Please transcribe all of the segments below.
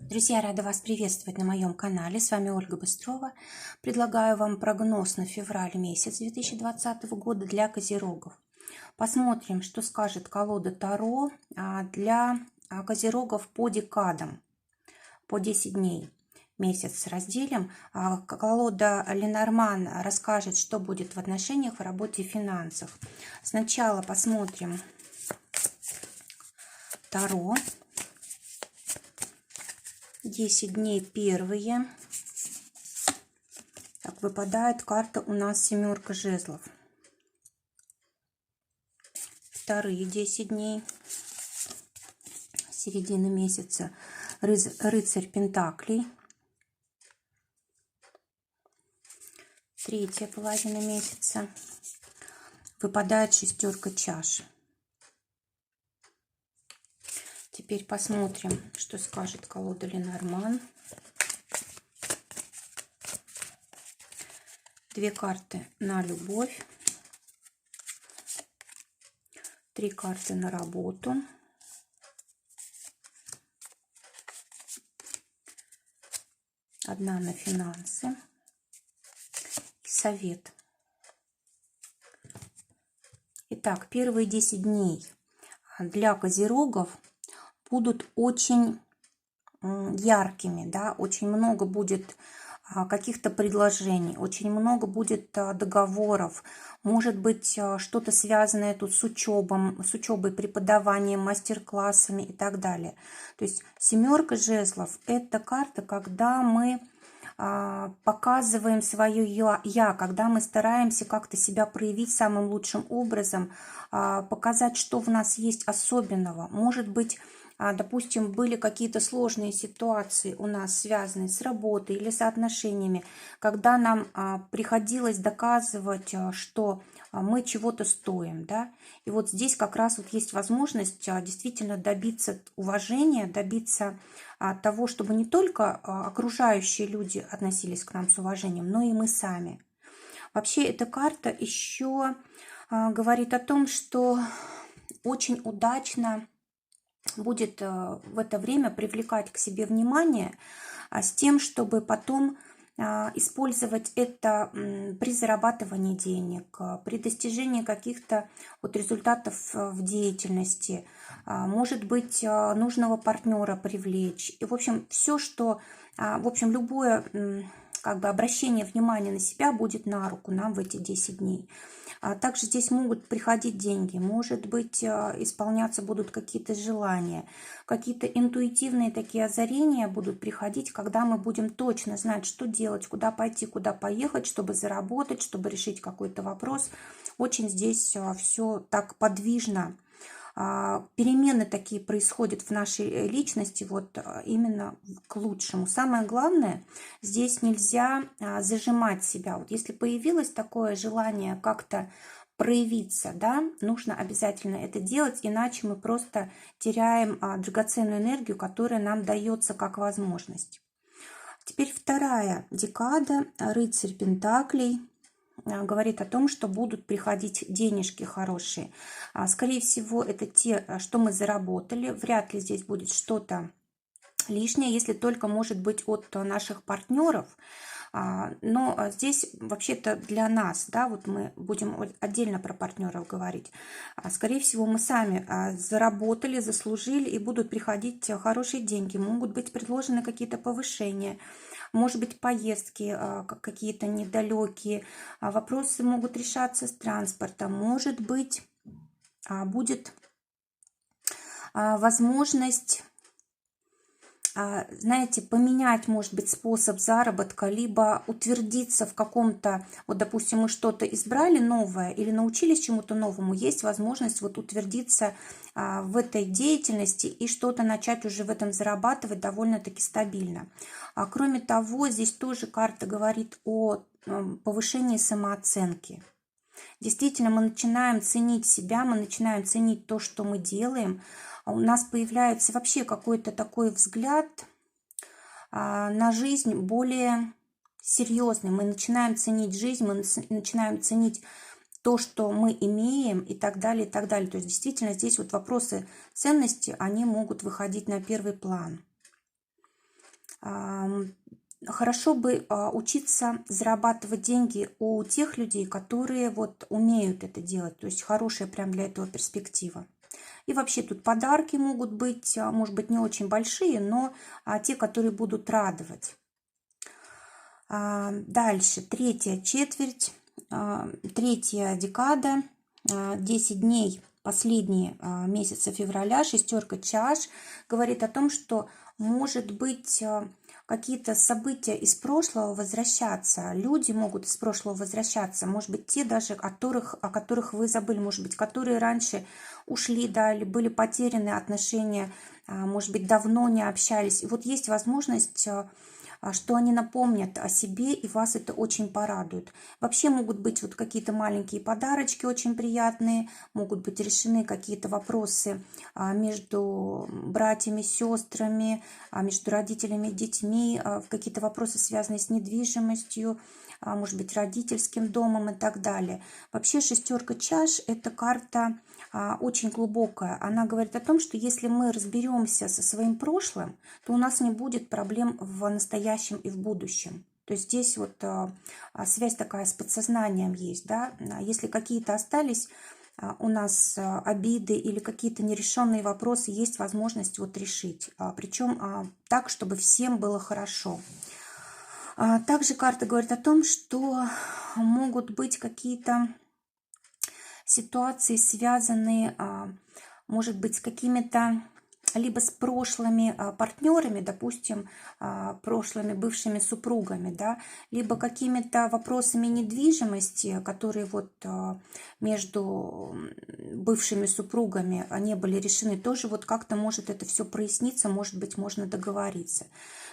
Друзья, рада вас приветствовать на моем канале. С вами Ольга Быстрова. Предлагаю вам прогноз на февраль месяц 2020 года для козерогов. Посмотрим, что скажет колода Таро для козерогов по декадам, по 10 дней. Месяц разделим. Колода Ленорман расскажет, что будет в отношениях, в работе и финансах. Сначала посмотрим Таро. 10 дней первые. Так, выпадает карта у нас семерка жезлов. Вторые 10 дней. Середина месяца. Рыцарь пентаклей. Третья половина месяца. Выпадает шестерка чаш. Теперь посмотрим, что скажет колода Ленорман. Две карты на любовь. 3 карты на работу. Одна на финансы. Совет. Итак, первые 10 дней для козерогов будут очень яркими, да, очень много будет каких-то предложений, очень много будет договоров, может быть что-то связанное тут с учебой, преподаванием, мастер-классами и так далее. То есть семерка жезлов – это карта, когда мы показываем свое я, когда мы стараемся как-то себя проявить самым лучшим образом, показать, что в нас есть особенного. Может быть, допустим, были какие-то сложные ситуации у нас, связанные с работой или с отношениями, когда нам приходилось доказывать, что мы чего-то стоим, да, и вот здесь как раз вот есть возможность действительно добиться уважения, добиться того, чтобы не только окружающие люди относились к нам с уважением, но и мы сами. Вообще эта карта еще говорит о том, что очень удачно будет в это время привлекать к себе внимание с тем, чтобы потом использовать это при зарабатывании денег, при достижении каких-то вот результатов в деятельности, может быть, нужного партнера привлечь. И, в общем, все, что, в общем, любое как бы обращение внимания на себя будет на руку нам в эти 10 дней. Также здесь могут приходить деньги, может быть, исполняться будут какие-то желания, какие-то интуитивные такие озарения будут приходить, когда мы будем точно знать, что делать, куда пойти, куда поехать, чтобы заработать, чтобы решить какой-то вопрос. Очень здесь все так подвижно. Перемены такие происходят в нашей личности вот именно к лучшему. Самое главное, здесь нельзя зажимать себя. Вот если появилось такое желание как-то проявиться, да, нужно обязательно это делать, иначе мы просто теряем драгоценную энергию, которая нам дается как возможность. Теперь вторая декада, рыцарь пентаклей. Говорит о том, что будут приходить денежки хорошие. Скорее всего, это те, что мы заработали. Вряд ли здесь будет что-то лишнее, если только, может быть, от наших партнеров. Но здесь вообще-то для нас, да, вот мы будем отдельно про партнеров говорить. Скорее всего, мы сами заработали, заслужили, и будут приходить хорошие деньги. Могут быть предложены какие-то повышения. Может быть, поездки какие-то недалекие, вопросы могут решаться с транспортом, может быть, будет возможность, знаете, поменять, может быть, способ заработка, либо утвердиться в каком-то, вот, допустим, мы что-то избрали новое или научились чему-то новому, есть возможность вот утвердиться в этой деятельности и что-то начать уже в этом зарабатывать довольно-таки стабильно. Кроме того, здесь тоже карта говорит о повышении самооценки. Действительно, мы начинаем ценить себя, мы начинаем ценить то, что мы делаем. У нас появляется вообще какой-то такой взгляд на жизнь более серьезный. Мы начинаем ценить жизнь, мы начинаем ценить то, что мы имеем, и так далее, и так далее. То есть действительно здесь вот вопросы ценности, они могут выходить на первый план. Хорошо бы учиться зарабатывать деньги у тех людей, которые вот умеют это делать, то есть хорошая прям для этого перспектива. И вообще тут подарки могут быть, может быть, не очень большие, но те, которые будут радовать. Дальше, третья четверть, третья декада, 10 дней, последние месяца февраля, шестерка чаш, говорит о том, что может быть какие-то события из прошлого возвращаться, люди могут из прошлого возвращаться, может быть, те даже, о которых вы забыли, может быть, которые раньше ушли, да, или были потеряны отношения, может быть, давно не общались. И вот есть возможность, что они напомнят о себе, и вас это очень порадует. Вообще могут быть вот какие-то маленькие подарочки очень приятные, могут быть решены какие-то вопросы между братьями, сестрами, между родителями и детьми, какие-то вопросы, связанные с недвижимостью, может быть, родительским домом и так далее. Вообще шестерка чаш – это карта очень глубокая. Она говорит о том, что если мы разберемся со своим прошлым, то у нас не будет проблем в настоящем и в будущем. То есть здесь вот связь такая с подсознанием есть, да. Если какие-то остались у нас обиды или какие-то нерешенные вопросы, есть возможность вот решить. Причем так, чтобы всем было хорошо. Также карта говорит о том, что могут быть какие-то ситуации, связанные, может быть, с какими-то либо с прошлыми партнерами, допустим, прошлыми бывшими супругами, да, либо какими-то вопросами недвижимости, которые вот между бывшими супругами не были решены, тоже вот как-то может это все проясниться, может быть, можно договориться.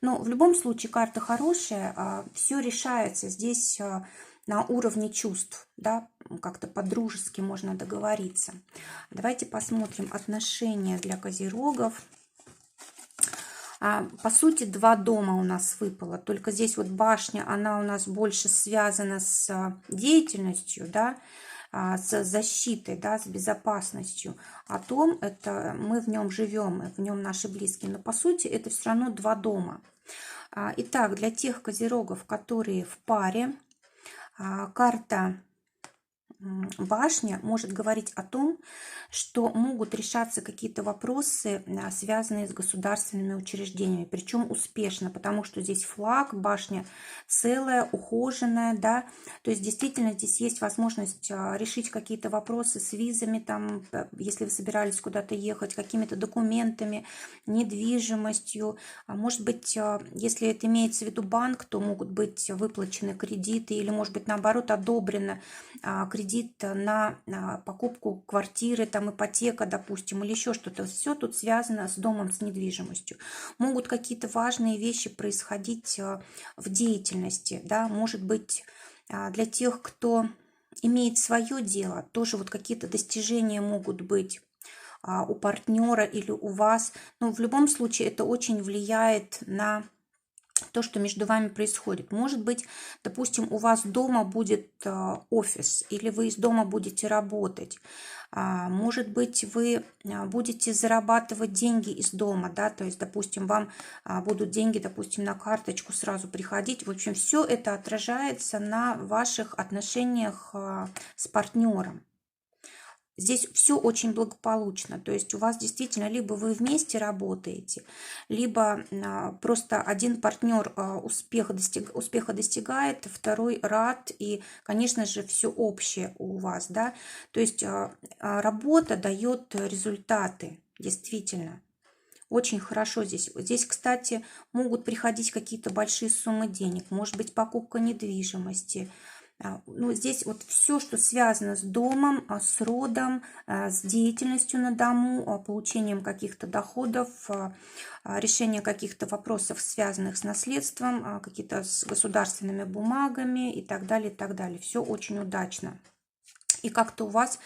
Но в любом случае карта хорошая, все решается здесь на уровне чувств, да, как-то по-дружески можно договориться. Давайте посмотрим отношения для козерогов. По сути, два дома у нас выпало, только здесь вот башня, она у нас больше связана с деятельностью, да, с защитой, да, с безопасностью. А дом, это мы в нем живем, в нем наши близкие, но по сути это все равно два дома. Итак, для тех козерогов, которые в паре, карта башня может говорить о том, что могут решаться какие-то вопросы, связанные с государственными учреждениями, причем успешно, потому что здесь флаг, башня целая, ухоженная, да, то есть действительно здесь есть возможность решить какие-то вопросы с визами, там, если вы собирались куда-то ехать, какими-то документами, недвижимостью, может быть, если это имеется в виду банк, то могут быть выплачены кредиты или, может быть, наоборот, одобрено кредит на покупку квартиры, там ипотека, допустим, или еще что-то. Все тут связано с домом, с недвижимостью. Могут какие-то важные вещи происходить в деятельности, да, может быть, для тех, кто имеет свое дело, тоже вот какие-то достижения могут быть у партнера или у вас. Но в любом случае это очень влияет на то, что между вами происходит. Может быть, допустим, у вас дома будет офис, или вы из дома будете работать. Может быть, вы будете зарабатывать деньги из дома, да, то есть, допустим, вам будут деньги, допустим, на карточку сразу приходить. В общем, все это отражается на ваших отношениях с партнером. Здесь все очень благополучно, то есть у вас действительно либо вы вместе работаете, либо просто один партнер успеха достигает, второй рад, и, конечно же, все общее у вас, да, то есть работа дает результаты, действительно. Очень хорошо здесь. Здесь, кстати, могут приходить какие-то большие суммы денег, может быть, покупка недвижимости. Ну, здесь вот все, что связано с домом, с родом, с деятельностью на дому, получением каких-то доходов, решение каких-то вопросов, связанных с наследством, какие-то с государственными бумагами и так далее, и так далее. Все очень удачно. И как-то у вас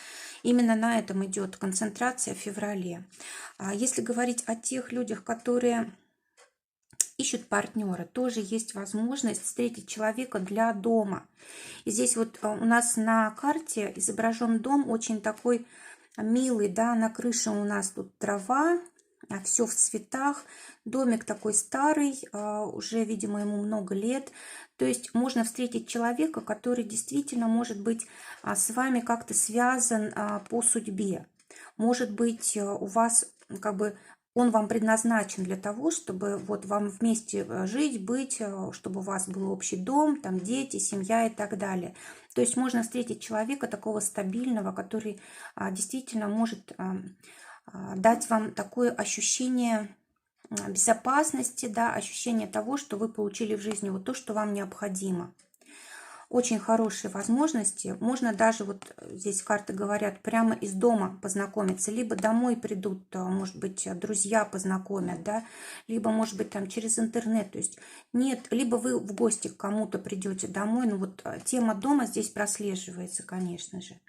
именно на этом идет концентрация в феврале. Если говорить о тех людях, которые ищут партнера, тоже есть возможность встретить человека для дома. И здесь вот у нас на карте изображен дом очень такой милый, да, на крыше у нас тут трава, все в цветах. Домик такой старый, уже, видимо, ему много лет. То есть можно встретить человека, который действительно может быть с вами как-то связан по судьбе. Может быть, у вас как бы он вам предназначен для того, чтобы вот вам вместе жить, быть, чтобы у вас был общий дом, там дети, семья и так далее. То есть можно встретить человека такого стабильного, который действительно может дать вам такое ощущение безопасности, да, ощущение того, что вы получили в жизни вот то, что вам необходимо. Очень хорошие возможности. Можно даже, вот здесь карты говорят, прямо из дома познакомиться. Либо домой придут, может быть, друзья познакомят, да, либо, может быть, там через интернет. То есть нет, либо вы в гости к кому-то придете домой. Ну вот тема дома здесь прослеживается, конечно же.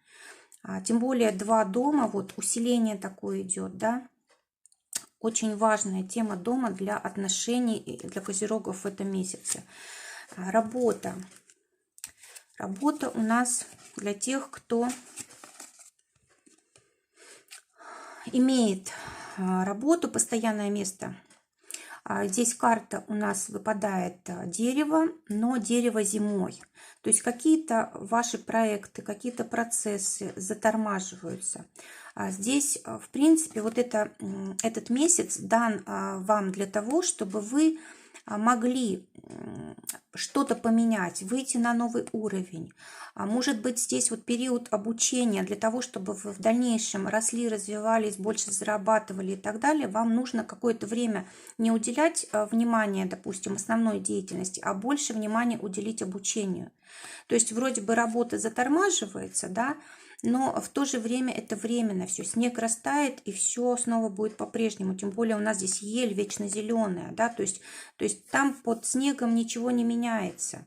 Тем более 2 дома, вот усиление такое идет, да. Очень важная тема дома для отношений и для козерогов в этом месяце. Работа. Работа у нас для тех, кто имеет работу, постоянное место. Здесь карта у нас выпадает дерево, но дерево зимой. То есть какие-то ваши проекты, какие-то процессы затормаживаются. Здесь, в принципе, вот этот месяц дан вам для того, чтобы вы могли что-то поменять, выйти на новый уровень. Может быть, здесь вот период обучения для того, чтобы вы в дальнейшем росли, развивались, больше зарабатывали и так далее. Вам нужно какое-то время не уделять внимание, допустим, основной деятельности, а больше внимания уделить обучению. То есть вроде бы работа затормаживается, да, но в то же время это временно, все, снег растает, и все снова будет по-прежнему. Тем более у нас здесь ель вечно зеленая, да, то есть там под снегом ничего не меняется,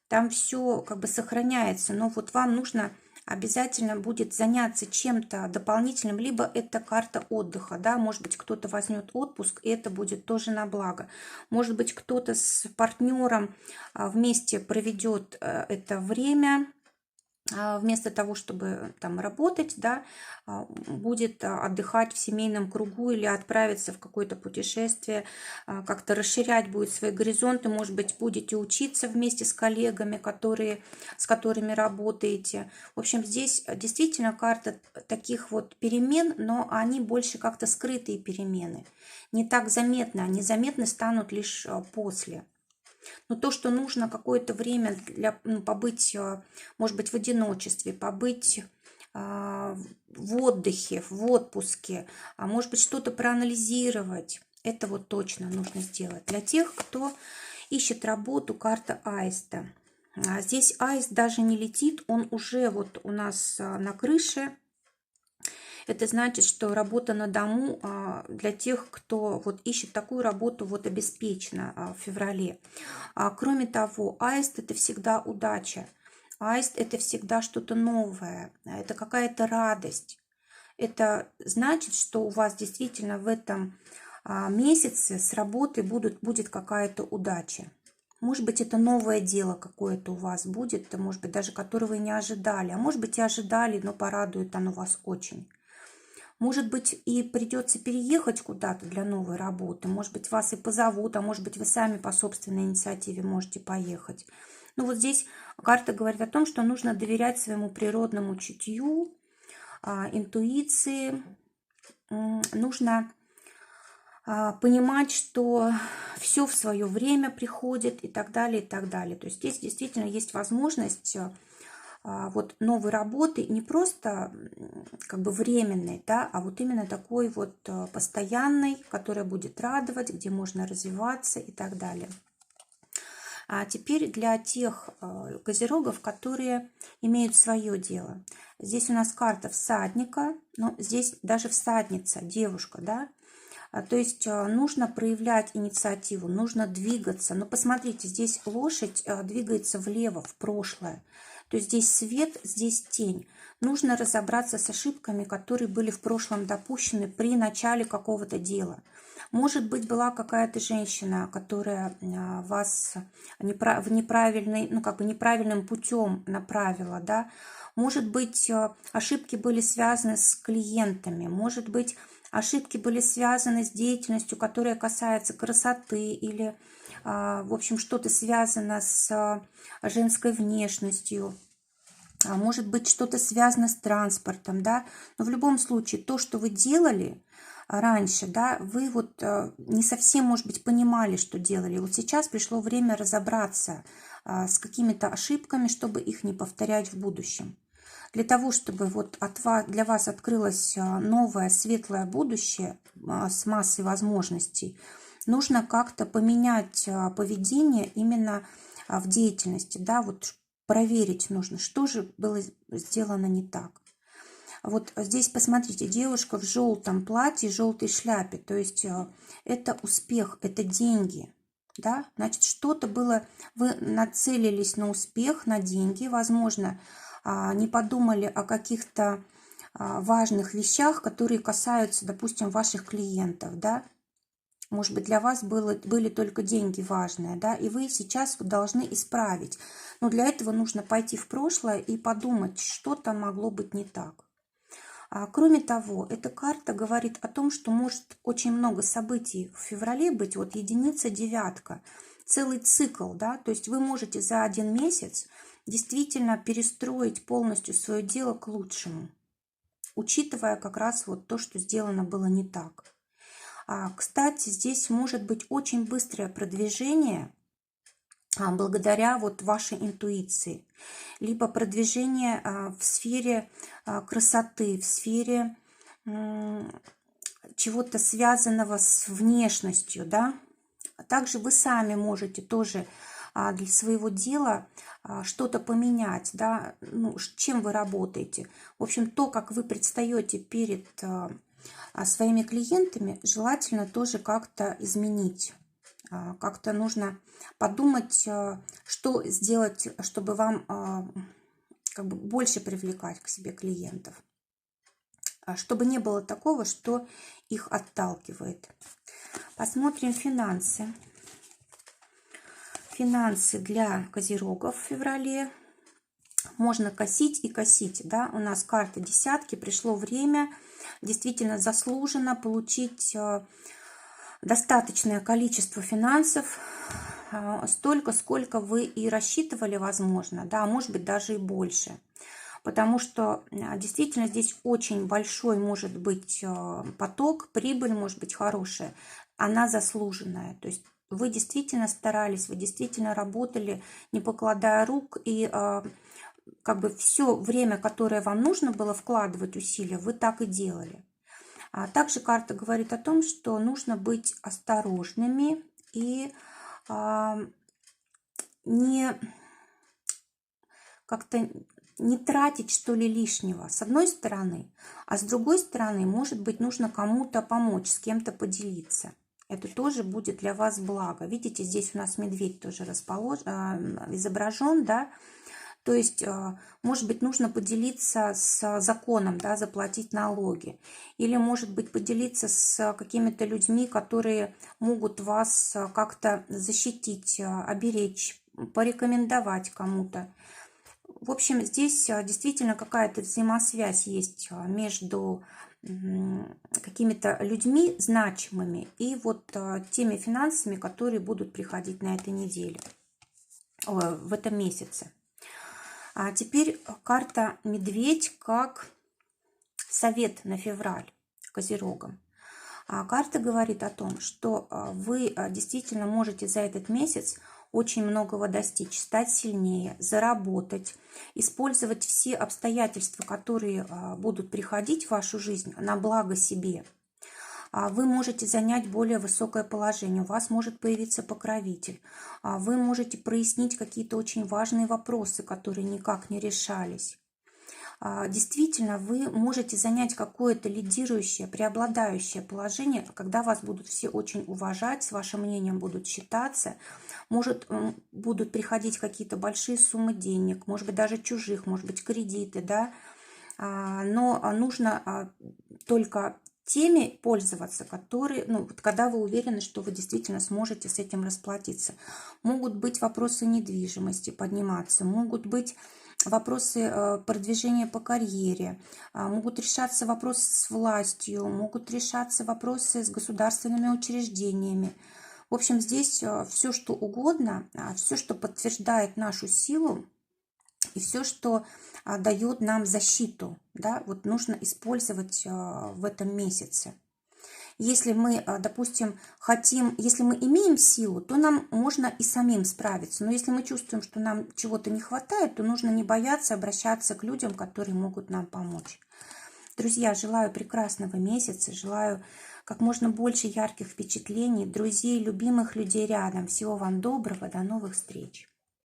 там все как бы сохраняется, но вот вам нужно обязательно будет заняться чем-то дополнительным, либо это карта отдыха, да, может быть, кто-то возьмет отпуск, и это будет тоже на благо. Может быть, кто-то с партнером вместе проведет это время, вместо того, чтобы там работать, да, будет отдыхать в семейном кругу или отправиться в какое-то путешествие, как-то расширять будет свои горизонты, может быть, будете учиться вместе с коллегами, с которыми работаете. В общем, здесь действительно карта таких вот перемен, но они больше как-то скрытые перемены. Не так заметны, они заметны станут лишь после. Но то, что нужно какое-то время побыть, может быть, в одиночестве, побыть в отдыхе, в отпуске, а может быть, что-то проанализировать, это вот точно нужно сделать. Для тех, кто ищет работу, карта аиста. Здесь аист даже не летит, он уже вот у нас на крыше. Это значит, что работа на дому для тех, кто вот ищет такую работу, вот обеспечена в феврале. Кроме того, аист – это всегда удача. Аист – это всегда что-то новое, это какая-то радость. Это значит, что у вас действительно в этом месяце с работы будет какая-то удача. Может быть, это новое дело какое-то у вас будет, может быть, даже которого вы не ожидали. А может быть, и ожидали, но порадует оно вас очень. Может быть, и придется переехать куда-то для новой работы. Может быть, вас и позовут, а может быть, вы сами по собственной инициативе можете поехать. Ну вот здесь карта говорит о том, что нужно доверять своему природному чутью, интуиции. Нужно понимать, что все в свое время приходит и так далее, и так далее. То есть здесь действительно есть возможность вот новой работы, не просто как бы временной, да, а вот именно такой вот постоянной, которая будет радовать, где можно развиваться и так далее. А теперь для тех козерогов, которые имеют свое дело. Здесь у нас карта всадника, но здесь даже всадница, девушка, да. То есть нужно проявлять инициативу, нужно двигаться. Но посмотрите, здесь лошадь двигается влево, в прошлое. То есть здесь свет, здесь тень. Нужно разобраться с ошибками, которые были в прошлом допущены при начале какого-то дела. Может быть, была какая-то женщина, которая вас в неправильный, ну, как бы неправильным путем направила, да. Может быть, ошибки были связаны с клиентами. Может быть, ошибки были связаны с деятельностью, которая касается красоты или, в общем, что-то связано с женской внешностью. Может быть, что-то связано с транспортом, да, но в любом случае то, что вы делали раньше, да, вы вот не совсем, может быть, понимали, что делали. Вот сейчас пришло время разобраться с какими-то ошибками, чтобы их не повторять в будущем. Для того, чтобы вот для вас открылось новое светлое будущее с массой возможностей, нужно как-то поменять поведение именно в деятельности, да, вот проверить нужно, что же было сделано не так. Вот здесь посмотрите, девушка в желтом платье, желтой шляпе, то есть это успех, это деньги, да, значит, что-то было, вы нацелились на успех, на деньги, возможно, не подумали о каких-то важных вещах, которые касаются, допустим, ваших клиентов, да. Может быть, для вас были только деньги важные, да, и вы сейчас должны исправить. Но для этого нужно пойти в прошлое и подумать, что там могло быть не так. Кроме того, эта карта говорит о том, что может очень много событий в феврале быть, вот единица, девятка, целый цикл, да, то есть вы можете за 1 месяц действительно перестроить полностью свое дело к лучшему, учитывая как раз вот то, что сделано было не так. Кстати, здесь может быть очень быстрое продвижение благодаря вот вашей интуиции, либо продвижение в сфере красоты, в сфере чего-то связанного с внешностью, да. Также вы сами можете тоже для своего дела что-то поменять, да, ну, чем вы работаете. В общем, то, как вы предстаете перед своими клиентами, желательно тоже как-то изменить. Как-то нужно подумать, что сделать, чтобы вам как бы больше привлекать к себе клиентов. Чтобы не было такого, что их отталкивает. Посмотрим финансы. Финансы для козерогов в феврале. Можно косить и косить, да, у нас карта десятки, пришло время действительно заслуженно получить достаточное количество финансов, столько, сколько вы и рассчитывали, возможно, да, может быть даже и больше, потому что действительно здесь очень большой может быть поток, прибыль может быть хорошая, она заслуженная, то есть вы действительно старались, вы действительно работали, не покладая рук, и как бы все время, которое вам нужно было вкладывать усилия, вы так и делали. Также карта говорит о том, что нужно быть осторожными и не как-то не тратить что ли лишнего, с одной стороны, а с другой стороны, может быть, нужно кому-то помочь, с кем-то поделиться. Это тоже будет для вас благо. Видите, здесь у нас медведь тоже изображен, да. То есть, может быть, нужно поделиться с законом, да, заплатить налоги. Или, может быть, поделиться с какими-то людьми, которые могут вас как-то защитить, оберечь, порекомендовать кому-то. В общем, здесь действительно какая-то взаимосвязь есть между какими-то людьми значимыми и вот теми финансами, которые будут приходить на этой неделе, в этом месяце. А теперь карта медведь как совет на февраль козерогам. Карта говорит о том, что вы действительно можете за этот месяц очень многого достичь, стать сильнее, заработать, использовать все обстоятельства, которые будут приходить в вашу жизнь на благо себе. Вы можете занять более высокое положение, у вас может появиться покровитель, вы можете прояснить какие-то очень важные вопросы, которые никак не решались. Действительно, вы можете занять какое-то лидирующее, преобладающее положение, когда вас будут все очень уважать, с вашим мнением будут считаться, будут приходить какие-то большие суммы денег, может быть, даже чужих, может быть, кредиты, да, но нужно только теми пользоваться, которые, когда вы уверены, что вы действительно сможете с этим расплатиться. Могут быть вопросы недвижимости подниматься, могут быть вопросы продвижения по карьере, могут решаться вопросы с властью, могут решаться вопросы с государственными учреждениями. В общем, здесь все, что угодно, все, что подтверждает нашу силу, и все, что дает нам защиту, да, вот нужно использовать в этом месяце. Если мы, допустим, хотим, если мы имеем силу, то нам можно и самим справиться. Но если мы чувствуем, что нам чего-то не хватает, то нужно не бояться обращаться к людям, которые могут нам помочь. Друзья, желаю прекрасного месяца, желаю как можно больше ярких впечатлений, друзей, любимых людей рядом. Всего вам доброго, до новых встреч.